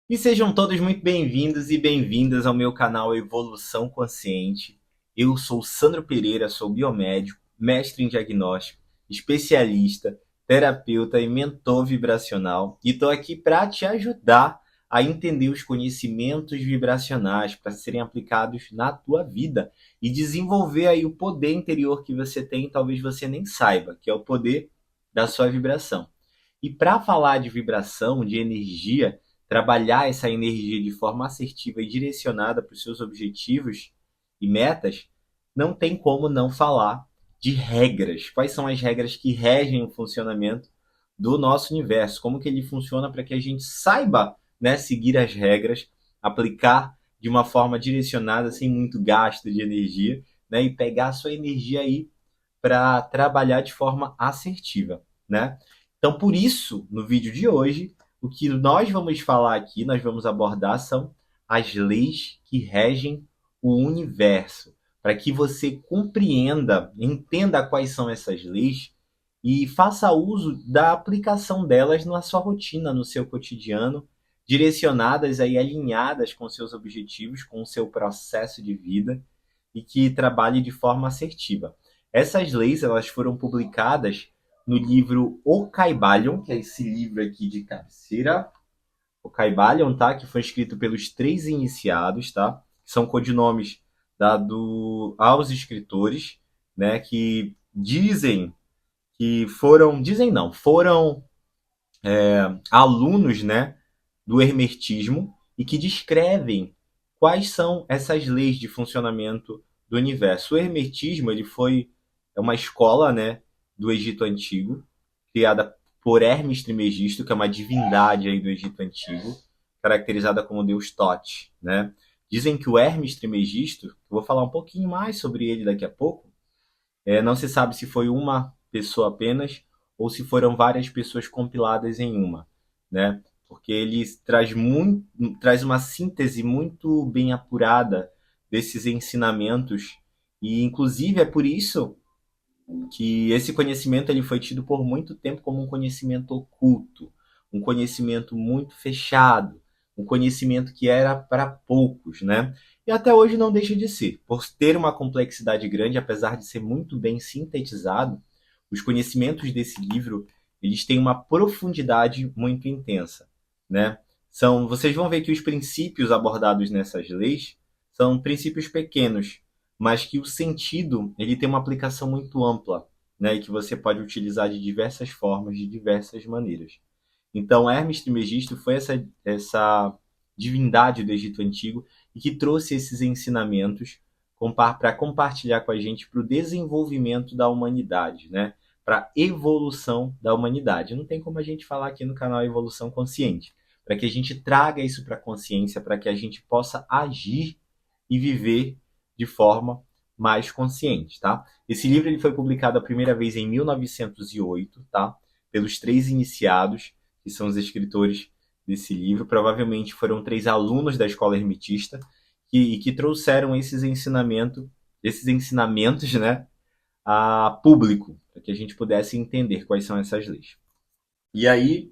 E sejam todos muito bem-vindos e bem-vindas ao meu canal Evolução Consciente. Eu sou Sandro Pereira, sou biomédico, mestre em diagnóstico, especialista, terapeuta e mentor vibracional e estou aqui para te ajudar a entender os conhecimentos vibracionais para serem aplicados na tua vida e desenvolver aí o poder interior que você tem e talvez você nem saiba, que é o poder da sua vibração. E para falar de vibração, de energia, trabalhar essa energia de forma assertiva e direcionada para os seus objetivos e metas, não tem como não falar de regras. Quais são as regras que regem o funcionamento do nosso universo? Como que ele funciona para que a gente saiba, né, seguir as regras, aplicar de uma forma direcionada, sem muito gasto de energia, né, e pegar a sua energia aí para trabalhar de forma assertiva, né? Então, por isso, no vídeo de hoje, o que nós vamos falar aqui, nós vamos abordar são as leis que regem o universo, para que você compreenda, entenda quais são essas leis e faça uso da aplicação delas na sua rotina, no seu cotidiano, direcionadas aí, alinhadas com seus objetivos, com o seu processo de vida e que trabalhe de forma assertiva. Essas leis elas foram publicadas no livro O Caibalion, que é esse livro aqui de cabeceira, O Caibalion, tá? Que foi escrito pelos três iniciados, tá? Que são codinomes dado aos escritores, né? Que dizem que foram, dizem não, foram alunos, né? Do hermetismo e que descrevem quais são essas leis de funcionamento do universo. O hermetismo ele foi uma escola, né, do Egito Antigo, criada por Hermes Trismegisto, que é uma divindade aí do Egito Antigo, caracterizada como deus Tote, né? Dizem que o Hermes Trismegisto, eu vou falar um pouquinho mais sobre ele daqui a pouco, não se sabe se foi uma pessoa apenas ou se foram várias pessoas compiladas em uma, né? Porque ele traz uma síntese muito bem apurada desses ensinamentos e, inclusive, é por isso que esse conhecimento ele foi tido por muito tempo como um conhecimento oculto, um conhecimento muito fechado, um conhecimento que era para poucos, né? E até hoje não deixa de ser. Por ter uma complexidade grande, apesar de ser muito bem sintetizado, os conhecimentos desse livro, eles têm uma profundidade muito intensa, né? Vocês vão ver que os princípios abordados nessas leis são princípios pequenos, mas que o sentido ele tem uma aplicação muito ampla, né, e que você pode utilizar de diversas formas, de diversas maneiras. Então, Hermes Trismegisto foi essa divindade do Egito Antigo e que trouxe esses ensinamentos para compartilhar com a gente para o desenvolvimento da humanidade, né? Para a evolução da humanidade. Não tem como a gente falar aqui no canal Evolução Consciente, para que a gente traga isso para a consciência, para que a gente possa agir e viver de forma mais consciente, tá? Esse livro ele foi publicado a primeira vez em 1908, tá? Pelos três iniciados, que são os escritores desse livro. Provavelmente foram três alunos da escola hermetista que trouxeram esses ensinamentos, né, a público, para que a gente pudesse entender quais são essas leis. E aí,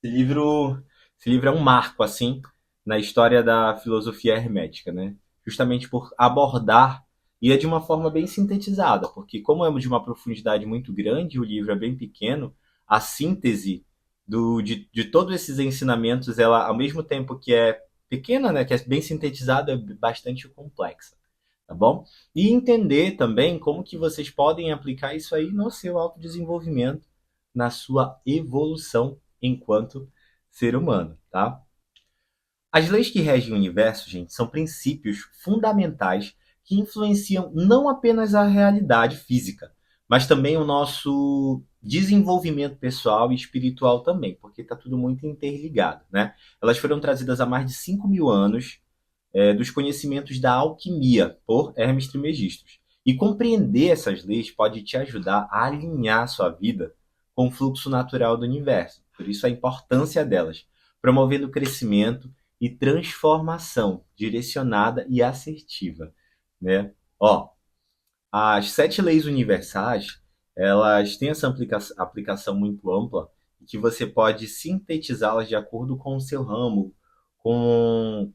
esse livro, esse livro é um marco, assim, na história da filosofia hermética, né? Justamente por abordar, e é de uma forma bem sintetizada, porque como é de uma profundidade muito grande, o livro é bem pequeno, a síntese de todos esses ensinamentos, ela, ao mesmo tempo que é pequena, né, que é bem sintetizada, é bastante complexa, tá bom? E entender também como que vocês podem aplicar isso aí no seu autodesenvolvimento, na sua evolução enquanto ser humano, tá? As leis que regem o universo, gente, são princípios fundamentais que influenciam não apenas a realidade física, mas também o nosso desenvolvimento pessoal e espiritual também, porque está tudo muito interligado, né? Elas foram trazidas há mais de 5.000 anos dos conhecimentos da alquimia por Hermes Trismegisto. E compreender essas leis pode te ajudar a alinhar a sua vida com o fluxo natural do universo. Por isso a importância delas, promovendo crescimento e transformação direcionada e assertiva, né? Ó, as sete leis universais, elas têm essa aplicação muito ampla que você pode sintetizá-las de acordo com o seu ramo,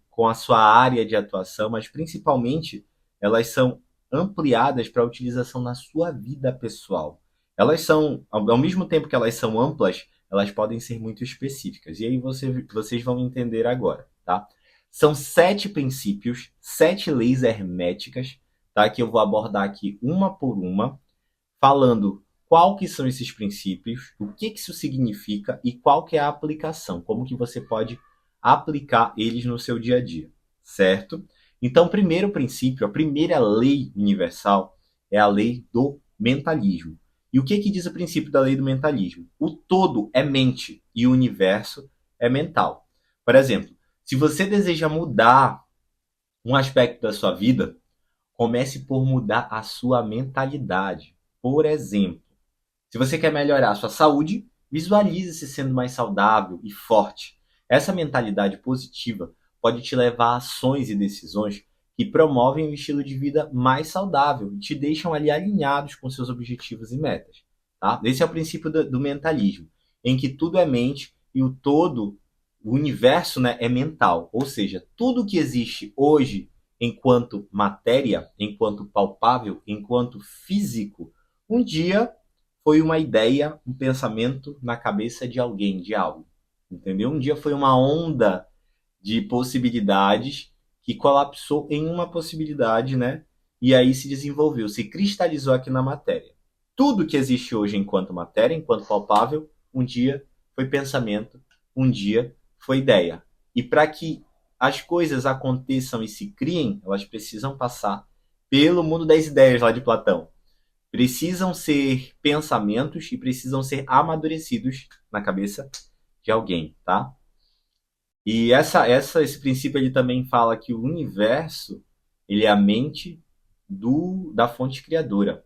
com a sua área de atuação, mas principalmente elas são ampliadas para a utilização na sua vida pessoal. Elas são, ao mesmo tempo que elas são amplas, elas podem ser muito específicas. E aí vocês vão entender agora, tá? São 7 princípios, 7 leis herméticas, tá? Que eu vou abordar aqui uma por uma, falando qual que são esses princípios, o que isso significa e qual que é a aplicação, como que você pode aplicar eles no seu dia a dia, certo? Então, o primeiro princípio, a primeira lei universal é a lei do mentalismo. E o que diz o princípio da lei do mentalismo? O todo é mente e o universo é mental. Por exemplo, se você deseja mudar um aspecto da sua vida, comece por mudar a sua mentalidade. Por exemplo, se você quer melhorar a sua saúde, visualize-se sendo mais saudável e forte. Essa mentalidade positiva pode te levar a ações e decisões que promovem um estilo de vida mais saudável e te deixam ali alinhados com seus objetivos e metas. Tá? Esse é o princípio do mentalismo, em que tudo é mente e o todo, o universo, né, é mental. Ou seja, tudo que existe hoje enquanto matéria, enquanto palpável, enquanto físico, um dia foi uma ideia, um pensamento na cabeça de alguém, de algo. Entendeu? Um dia foi uma onda de possibilidades que colapsou em uma possibilidade, né? E aí se desenvolveu, se cristalizou aqui na matéria. Tudo que existe hoje enquanto matéria, enquanto palpável, um dia foi pensamento, um dia foi ideia. E para que as coisas aconteçam e se criem, elas precisam passar pelo mundo das ideias lá de Platão. Precisam ser pensamentos e precisam ser amadurecidos na cabeça de alguém, tá? E esse princípio ele também fala que o universo ele é a mente da fonte criadora.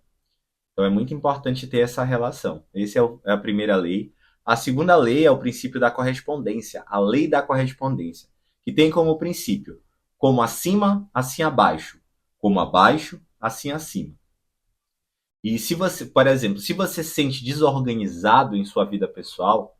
Então é muito importante ter essa relação. Essa é a primeira lei. A segunda lei é o princípio da correspondência, a lei da correspondência, que tem como princípio como acima, assim abaixo, como abaixo, assim acima. E se você, por exemplo, se você se sente desorganizado em sua vida pessoal,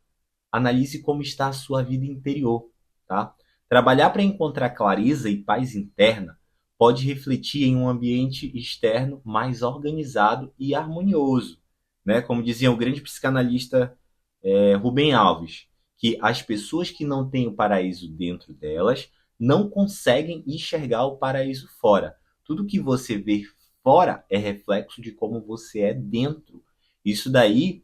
analise como está a sua vida interior, tá? Trabalhar para encontrar clareza e paz interna pode refletir em um ambiente externo mais organizado e harmonioso, né? Como dizia o grande psicanalista Rubem Alves, que as pessoas que não têm o paraíso dentro delas não conseguem enxergar o paraíso fora. Tudo que você vê fora é reflexo de como você é dentro. Isso daí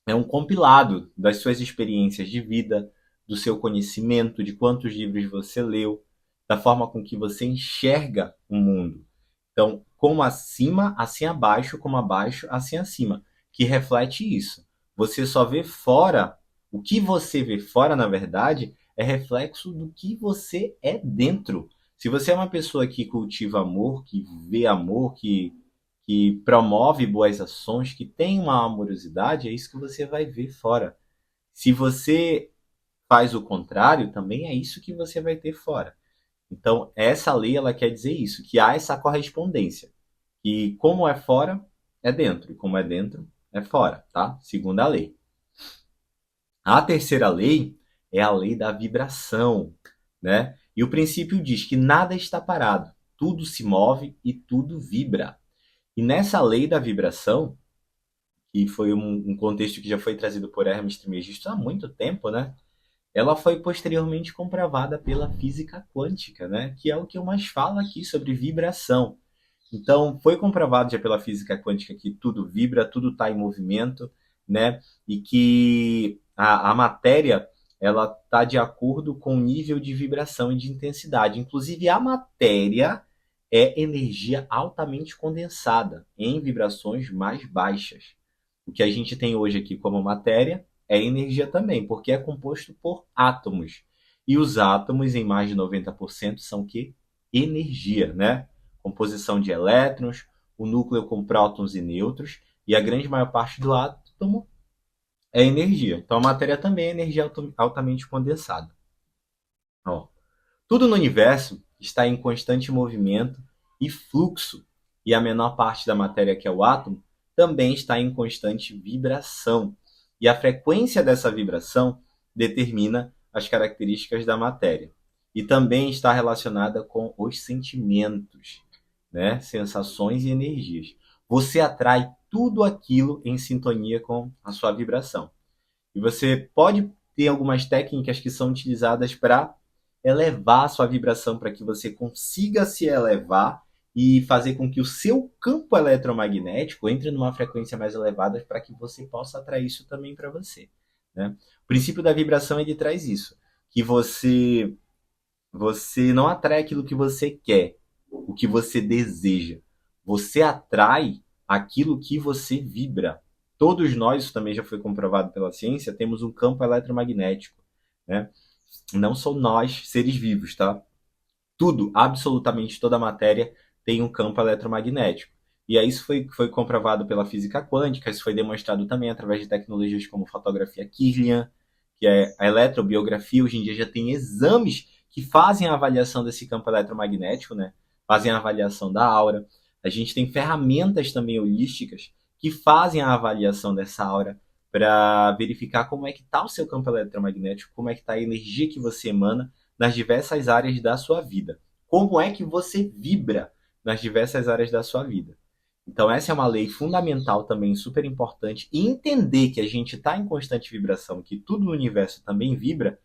é um compilado das suas experiências de vida, do seu conhecimento, de quantos livros você leu, da forma com que você enxerga o mundo. Então, como acima, assim abaixo, como abaixo, assim acima, que reflete isso. Você só vê fora, o que você vê fora, na verdade, é reflexo do que você é dentro. Se você é uma pessoa que cultiva amor, que vê amor, que promove boas ações, que tem uma amorosidade, é isso que você vai ver fora. Se você faz o contrário, também é isso que você vai ter fora. Então, essa lei ela quer dizer isso, que há essa correspondência. E como é fora, é dentro. E como é dentro, é fora, tá? Segunda lei. A terceira lei é a lei da vibração, né? E o princípio diz que nada está parado, tudo se move e tudo vibra. E nessa lei da vibração, que foi um contexto que já foi trazido por Hermes Trismegisto há muito tempo, né? Ela foi posteriormente comprovada pela física quântica, né? Que é o que eu mais falo aqui sobre vibração. Então, foi comprovado já pela física quântica que tudo vibra, tudo está em movimento, né? E que a matéria ela está de acordo com o nível de vibração e de intensidade. Inclusive, a matéria é energia altamente condensada em vibrações mais baixas. O que a gente tem hoje aqui como matéria é energia também, porque é composto por átomos. E os átomos, em mais de 90%, são o quê? Energia, né? Composição de elétrons, o núcleo com prótons e nêutrons, e a grande maior parte do átomo é energia. Então a matéria também é energia altamente condensada. Ó, tudo no universo está em constante movimento e fluxo, e a menor parte da matéria, que é o átomo, também está em constante vibração. E a frequência dessa vibração determina as características da matéria. e também está relacionada com os sentimentos, né? Sensações e energias. Você atrai tudo aquilo em sintonia com a sua vibração. E você pode ter algumas técnicas que são utilizadas para elevar a sua vibração, para que você consiga se elevar e fazer com que o seu campo eletromagnético entre numa frequência mais elevada para que você possa atrair isso também para você. Né? O princípio da vibração ele traz isso, que você não atrai aquilo que você quer, o que você deseja. Você atrai aquilo que você vibra. Todos nós, isso também já foi comprovado pela ciência, temos um campo eletromagnético, né? Não são nós, seres vivos, tá? Tudo, absolutamente toda a matéria tem um campo eletromagnético. E aí isso foi comprovado pela física quântica, isso foi demonstrado também através de tecnologias como fotografia Kirlian, que é a eletrobiografia. Hoje em dia já tem exames que fazem a avaliação desse campo eletromagnético, né? Fazem a avaliação da aura. A gente tem ferramentas também holísticas que fazem a avaliação dessa aura para verificar como é que está o seu campo eletromagnético, como é que está a energia que você emana nas diversas áreas da sua vida. Como é que você vibra nas diversas áreas da sua vida. Então essa é uma lei fundamental também, super importante. E entender que a gente está em constante vibração, que tudo no universo também vibra,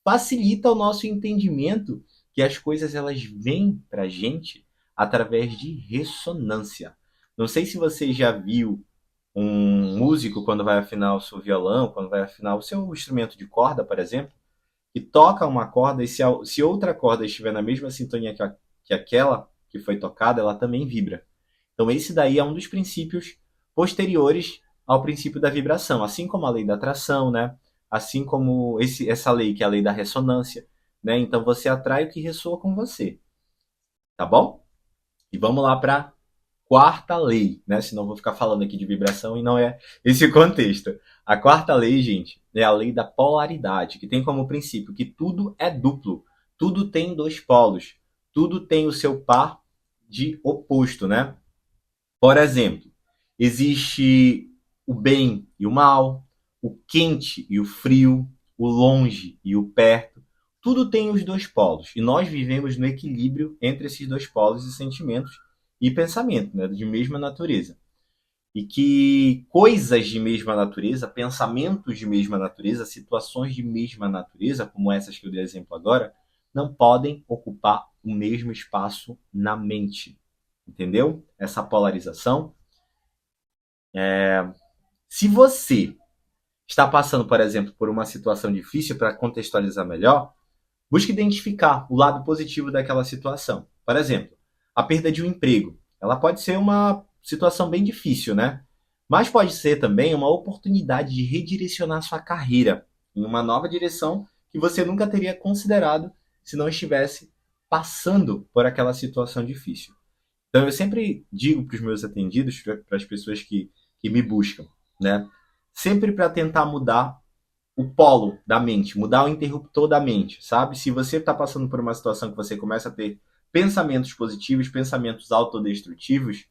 facilita o nosso entendimento que as coisas elas vêm para a gente através de ressonância. Não sei se você já viu um músico quando vai afinar o seu violão, quando vai afinar o seu instrumento de corda, por exemplo, e toca uma corda e se outra corda estiver na mesma sintonia que aquela que foi tocada, ela também vibra. Então esse daí é um dos princípios posteriores ao princípio da vibração, assim como a lei da atração, né? Assim como essa lei que é a lei da ressonância, né? Então você atrai o que ressoa com você, tá bom? E vamos lá para quarta lei, né? Senão eu vou ficar falando aqui de vibração e não é esse o contexto. A quarta lei, gente, é a lei da polaridade, que tem como princípio que tudo é duplo, tudo tem dois polos, tudo tem o seu par de oposto, né? Por exemplo, existe o bem e o mal, o quente e o frio, o longe e o perto. Tudo tem os dois polos e nós vivemos no equilíbrio entre esses dois polos e sentimentos e pensamento, né, de mesma natureza. E que coisas de mesma natureza, pensamentos de mesma natureza, situações de mesma natureza, como essas que eu dei exemplo agora, não podem ocupar o mesmo espaço na mente. Entendeu? Essa polarização. Se você está passando, por exemplo, por uma situação difícil, para contextualizar melhor, busque identificar o lado positivo daquela situação. Por exemplo, a perda de um emprego. Ela pode ser uma situação bem difícil, né? Mas pode ser também uma oportunidade de redirecionar sua carreira em uma nova direção que você nunca teria considerado se não estivesse passando por aquela situação difícil. Então eu sempre digo para os meus atendidos, para as pessoas que me buscam, né? Sempre para tentar mudar o polo da mente, mudar o interruptor da mente, sabe? Se você está passando por uma situação que você começa a ter pensamentos positivos, pensamentos autodestrutivos,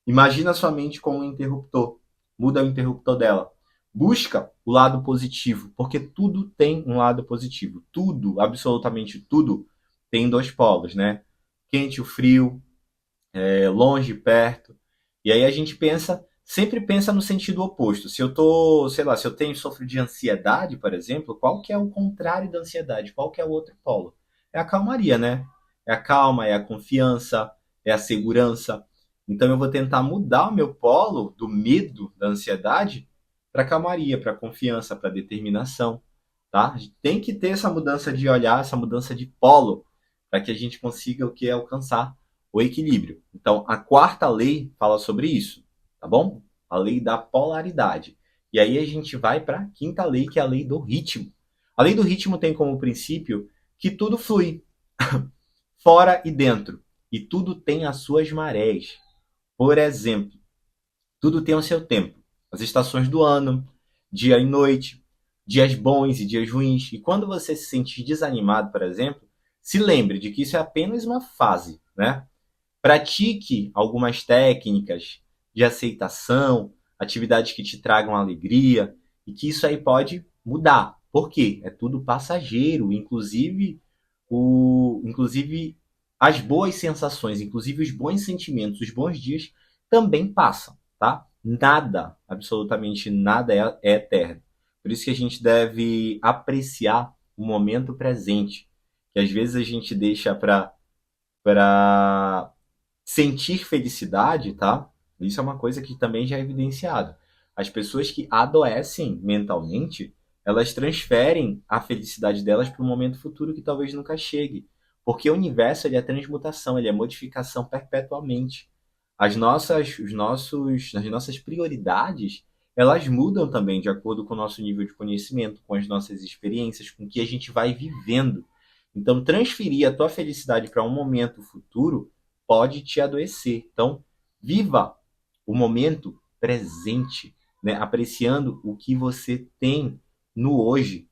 imagina a sua mente como um interruptor. Muda o interruptor dela. Busca o lado positivo, porque tudo tem um lado positivo. Tudo, absolutamente tudo, tem dois polos, né? Quente, o frio, longe, perto. E aí a gente sempre pensa no sentido oposto. Se eu tô, sei lá, se eu sofro de ansiedade, por exemplo, qual que é o contrário da ansiedade? Qual que é o outro polo? É a calmaria, né? É a calma, é a confiança, é a segurança. Então eu vou tentar mudar o meu polo do medo, da ansiedade, para a calmaria, para a confiança, para a determinação, tá? A gente tem que ter essa mudança de olhar, essa mudança de polo, para que a gente consiga o que é alcançar o equilíbrio. Então, a quarta lei fala sobre isso, tá bom? A lei da polaridade. E aí a gente vai para a quinta lei, que é a lei do ritmo. A lei do ritmo tem como princípio que tudo flui, fora e dentro, e tudo tem as suas marés. Por exemplo, tudo tem o seu tempo. As estações do ano, dia e noite, dias bons e dias ruins. E quando você se sentir desanimado, por exemplo, se lembre de que isso é apenas uma fase, né? Pratique algumas técnicas de aceitação, atividades que te tragam alegria, e que isso aí pode mudar. Por quê? É tudo passageiro, inclusive inclusive as boas sensações, inclusive os bons sentimentos, os bons dias também passam, tá? Nada, absolutamente nada é eterno. Por isso que a gente deve apreciar o momento presente, que às vezes a gente deixa para sentir felicidade, tá? Isso é uma coisa que também já é evidenciado. As pessoas que adoecem mentalmente, elas transferem a felicidade delas para um momento futuro que talvez nunca chegue. Porque o universo ele é transmutação, ele é modificação perpetuamente. As nossas prioridades, elas mudam também de acordo com o nosso nível de conhecimento, com as nossas experiências, com o que a gente vai vivendo. Então, transferir a tua felicidade para um momento futuro pode te adoecer. Então, viva o momento presente, né? Apreciando o que você tem no hoje,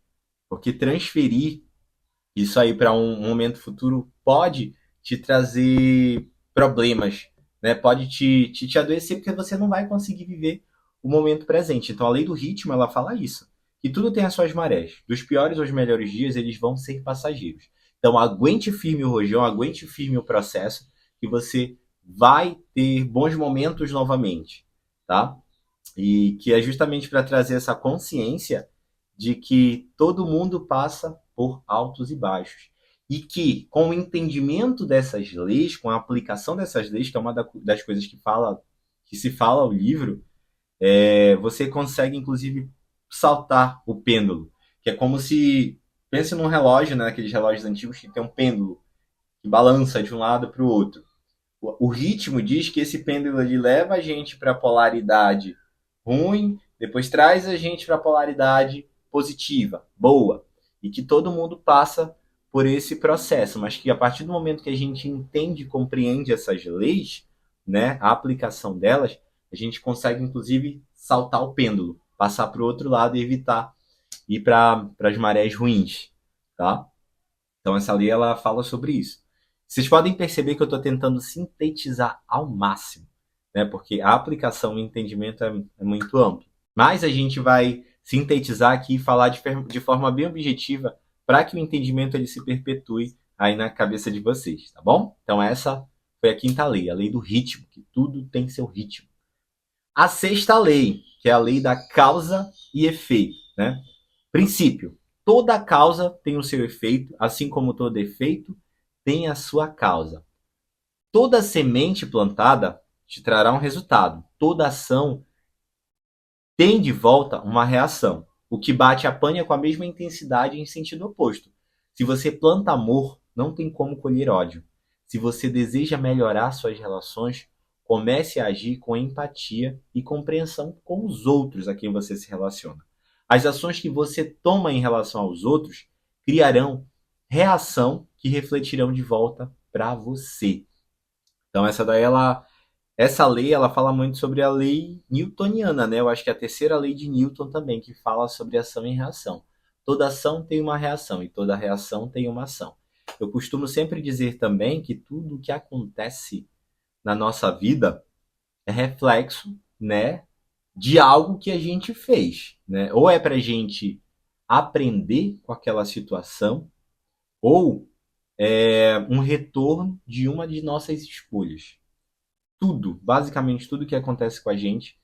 porque transferir isso aí para um momento futuro pode te trazer problemas, né? Pode te adoecer porque você não vai conseguir viver o momento presente. Então, a lei do ritmo, ela fala isso, que tudo tem as suas marés. Dos piores aos melhores dias, eles vão ser passageiros. Então, aguente firme o rojão, aguente firme o processo, que você vai ter bons momentos novamente, tá? E que é justamente para trazer essa consciência de que todo mundo passa por altos e baixos. E que, com o entendimento dessas leis, com a aplicação dessas leis, que é uma das coisas que se fala o livro, você consegue, inclusive, saltar o pêndulo. Que é como se. Pense num relógio, né? Aqueles relógios antigos que tem um pêndulo que balança de um lado para o outro. O ritmo diz que esse pêndulo ele leva a gente para a polaridade ruim, depois traz a gente para a polaridade positiva, boa, e que todo mundo passa por esse processo, mas que a partir do momento que a gente entende e compreende essas leis, né, a aplicação delas, a gente consegue inclusive saltar o pêndulo, passar para o outro lado e evitar ir para as marés ruins, tá? Então essa lei ela fala sobre isso. Vocês podem perceber que eu estou tentando sintetizar ao máximo, né? Porque a aplicação e o entendimento é muito amplo. Mas a gente vai sintetizar aqui e falar de forma bem objetiva para que o entendimento ele se perpetue aí na cabeça de vocês, tá bom? Então essa foi a quinta lei, a lei do ritmo, que tudo tem seu ritmo. A sexta lei, que é a lei da causa e efeito, né? Princípio: toda causa tem o seu efeito, assim como todo efeito tem a sua causa. Toda semente plantada te trará um resultado. Toda ação tem de volta uma reação. O que bate apanha com a mesma intensidade em sentido oposto. Se você planta amor, não tem como colher ódio. Se você deseja melhorar suas relações, comece a agir com empatia e compreensão com os outros a quem você se relaciona. As ações que você toma em relação aos outros criarão reação que refletirão de volta para você. Então essa lei ela fala muito sobre a lei newtoniana, né? Eu acho que é a terceira lei de Newton também, que fala sobre ação e reação. Toda ação tem uma reação e toda reação tem uma ação. Eu costumo sempre dizer também que tudo o que acontece na nossa vida é reflexo, né, de algo que a gente fez, né? Ou é para a gente aprender com aquela situação, ou é um retorno de uma de nossas escolhas. Tudo, basicamente tudo que acontece com a gente,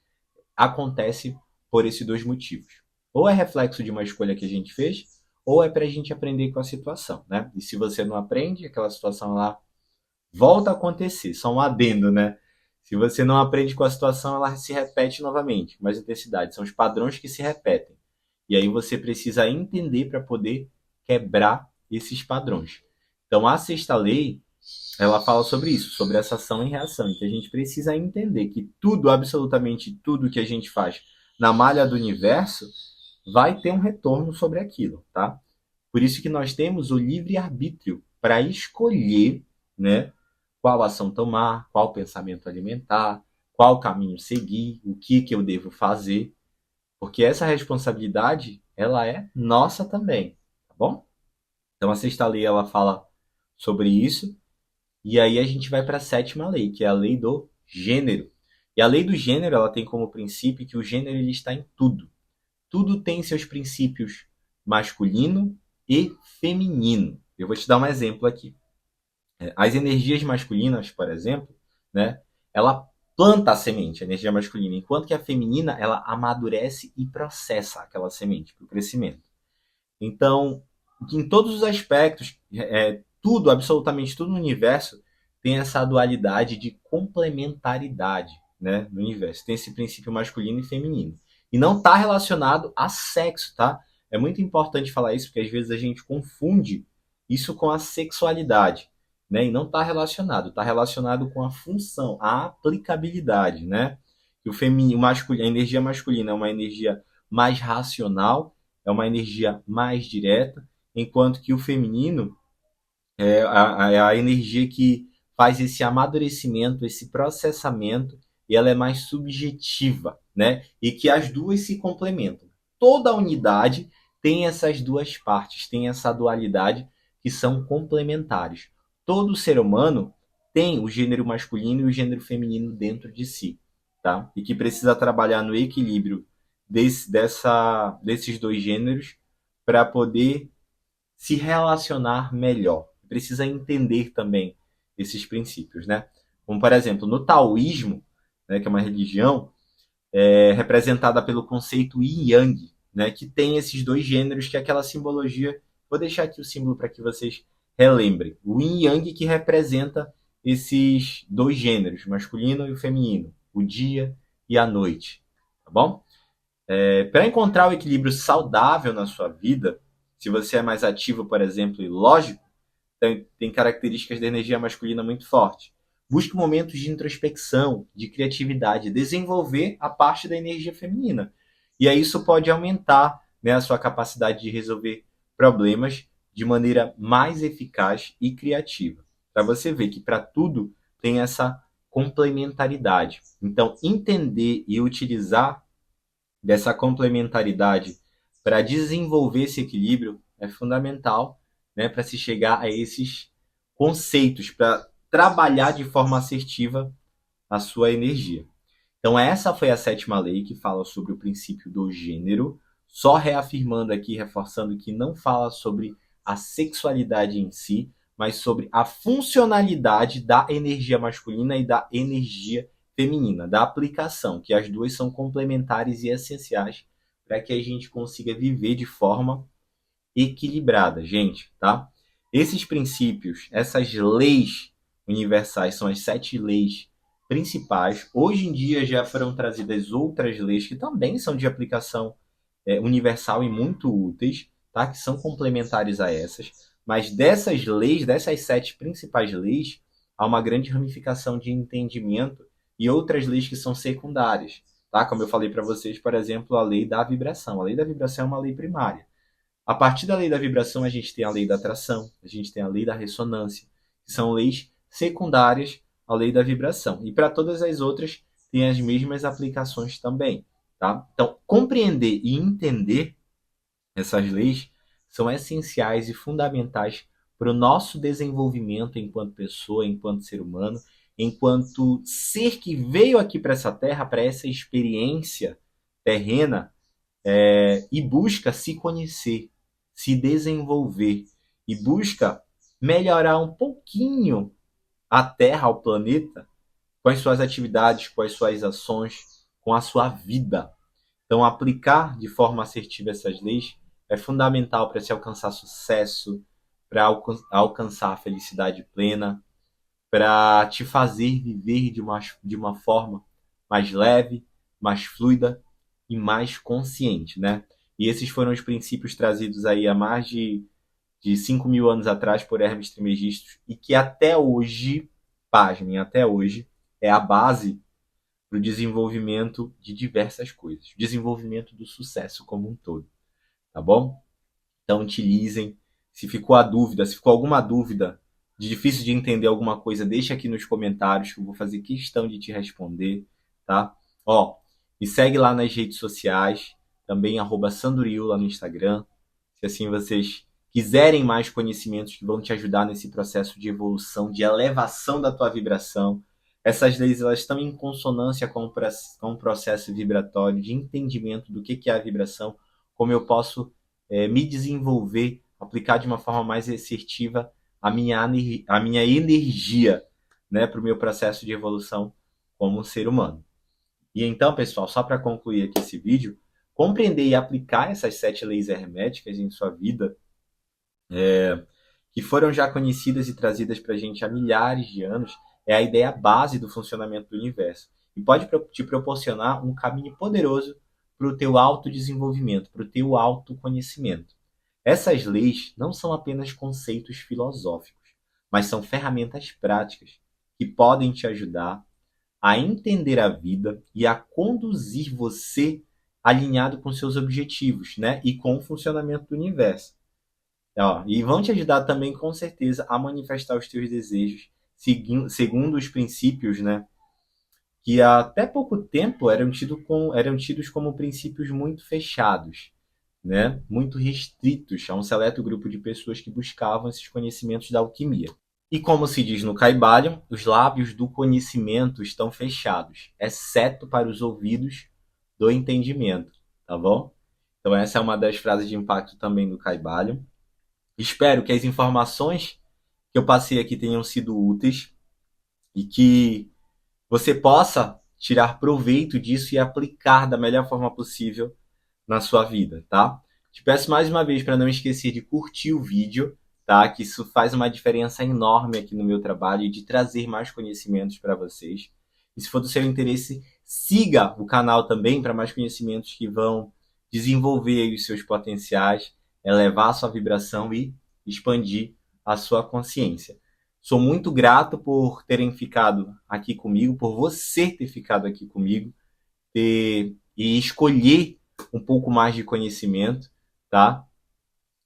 acontece por esses dois motivos. Ou é reflexo de uma escolha que a gente fez, ou é para a gente aprender com a situação, né? E se você não aprende, aquela situação lá volta a acontecer, só um adendo, né? Se você não aprende com a situação, ela se repete novamente, com mais intensidade. São os padrões que se repetem. E aí você precisa entender para poder quebrar esses padrões. Então, a sexta lei, ela fala sobre isso, sobre essa ação e reação. Então, a gente precisa entender que tudo, absolutamente tudo que a gente faz na malha do universo, vai ter um retorno sobre aquilo, tá? Por isso que nós temos o livre-arbítrio para escolher, né, qual ação tomar, qual pensamento alimentar, qual caminho seguir, o que eu devo fazer, porque essa responsabilidade, ela é nossa também, tá bom? Então a sexta lei ela fala sobre isso, e aí a gente vai para a sétima lei, que é a lei do gênero. E a lei do gênero, ela tem como princípio que o gênero ele está em tudo. Tudo tem seus princípios masculino e feminino. Eu vou te dar um exemplo aqui. As energias masculinas, por exemplo, né, ela planta a semente, a energia masculina, enquanto que a feminina, ela amadurece e processa aquela semente para o crescimento. Então, em todos os aspectos, tudo, absolutamente tudo no universo tem essa dualidade de complementaridade, né, no universo. Tem esse princípio masculino e feminino. E não está relacionado a sexo, tá? É muito importante falar isso, porque às vezes a gente confunde isso com a sexualidade, né? E não está relacionado com a função, a aplicabilidade, né? Que o feminino, a energia masculina é uma energia mais racional, é uma energia mais direta, enquanto que o feminino é a energia que faz esse amadurecimento, esse processamento, e ela é mais subjetiva, né? E que as duas se complementam. Toda unidade tem essas duas partes, tem essa dualidade que são complementares. Todo ser humano tem o gênero masculino e o gênero feminino dentro de si, tá? E que precisa trabalhar no equilíbrio desses dois gêneros para poder se relacionar melhor. Precisa entender também esses princípios, né? Como, por exemplo, no taoísmo, né, que é uma religião, representada pelo conceito Yin Yang, né, que tem esses dois gêneros, que é aquela simbologia. Vou deixar aqui o símbolo para que vocês relembrem. O Yin Yang que representa esses dois gêneros, masculino e o feminino, o dia e a noite, tá bom? Para encontrar o equilíbrio saudável na sua vida, se você é mais ativo, por exemplo, e lógico, tem características da energia masculina muito forte. Busque momentos de introspecção, de criatividade, desenvolver a parte da energia feminina. E aí isso pode aumentar, né, a sua capacidade de resolver problemas de maneira mais eficaz e criativa. Para você ver que para tudo tem essa complementaridade. Então, entender e utilizar dessa complementaridade para desenvolver esse equilíbrio é fundamental, né, para se chegar a esses conceitos, para trabalhar de forma assertiva a sua energia. Então, essa foi a sétima lei que fala sobre o princípio do gênero, só reafirmando aqui, reforçando que não fala sobre a sexualidade em si, mas sobre a funcionalidade da energia masculina e da energia feminina, da aplicação, que as duas são complementares e essenciais para que a gente consiga viver de forma equilibrada, gente, tá? Esses princípios, essas leis universais, são as 7 leis principais. Hoje em dia já foram trazidas outras leis que também são de aplicação universal e muito úteis, tá? Que são complementares a essas. Mas dessas leis, dessas 7 principais leis, há uma grande ramificação de entendimento e outras leis que são secundárias, tá? Como eu falei para vocês, por exemplo, a lei da vibração. A lei da vibração é uma lei primária. A partir da lei da vibração, a gente tem a lei da atração, a gente tem a lei da ressonância, que são leis secundárias à lei da vibração. E para todas as outras, tem as mesmas aplicações também. Tá? Então, compreender e entender essas leis são essenciais e fundamentais para o nosso desenvolvimento enquanto pessoa, enquanto ser humano, enquanto ser que veio aqui para essa terra, para essa experiência terrena, e busca se conhecer, se desenvolver e busca melhorar um pouquinho a Terra, o planeta, com as suas atividades, com as suas ações, com a sua vida. Então, aplicar de forma assertiva essas leis é fundamental para se alcançar sucesso, para alcançar a felicidade plena, para te fazer viver de uma forma mais leve, mais fluida e mais consciente, né? E esses foram os princípios trazidos aí há mais de 5 mil anos atrás por Hermes Trismegisto e que até hoje, pasmem, até hoje, é a base para o desenvolvimento de diversas coisas. Desenvolvimento do sucesso como um todo, tá bom? Então utilizem. Se ficou a dúvida, se ficou alguma dúvida de difícil de entender alguma coisa, deixa aqui nos comentários que eu vou fazer questão de te responder, tá? Ó, me segue lá nas redes sociais, também @Sandril lá no Instagram. Se assim vocês quiserem mais conhecimentos que vão te ajudar nesse processo de evolução, de elevação da tua vibração. Essas leis elas estão em consonância com o processo vibratório de entendimento do que é a vibração, como eu posso me desenvolver aplicar de uma forma mais assertiva a minha energia, né, para o meu processo de evolução como ser humano. E então, pessoal, só para concluir aqui esse vídeo, compreender e aplicar essas 7 leis herméticas em sua vida, que foram já conhecidas e trazidas para a gente há milhares de anos, é a ideia base do funcionamento do universo. E pode te proporcionar um caminho poderoso para o teu autodesenvolvimento, para o teu autoconhecimento. Essas leis não são apenas conceitos filosóficos, mas são ferramentas práticas que podem te ajudar a entender a vida e a conduzir você alinhado com seus objetivos, né? E com o funcionamento do universo. Ó, e vão te ajudar também, com certeza, a manifestar os teus desejos segundo os princípios, né? Que até pouco tempo eram tidos como princípios muito fechados, né? Muito restritos a um seleto grupo de pessoas que buscavam esses conhecimentos da alquimia. E como se diz no Caibalion, os lábios do conhecimento estão fechados, exceto para os ouvidos do entendimento, tá bom? Então essa é uma das frases de impacto também do Caibalion. Espero que as informações que eu passei aqui tenham sido úteis e que você possa tirar proveito disso e aplicar da melhor forma possível na sua vida, tá? Te peço mais uma vez para não esquecer de curtir o vídeo, tá? Que isso faz uma diferença enorme aqui no meu trabalho e de trazer mais conhecimentos para vocês. E se for do seu interesse, siga o canal também para mais conhecimentos que vão desenvolver os seus potenciais, elevar a sua vibração e expandir a sua consciência. Sou muito grato por terem ficado aqui comigo, por você ter ficado aqui comigo e escolher um pouco mais de conhecimento, tá?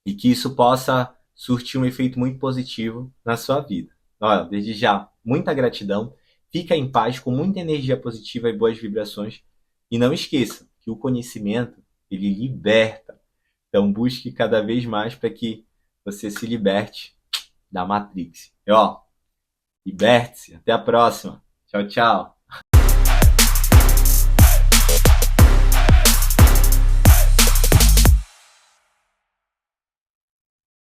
E que isso possa surtir um efeito muito positivo na sua vida. Olha, desde já, muita gratidão. Fica em paz, com muita energia positiva e boas vibrações. E não esqueça que o conhecimento, ele liberta. Então busque cada vez mais para que você se liberte da Matrix. E, ó, liberte-se. Até a próxima. Tchau, tchau.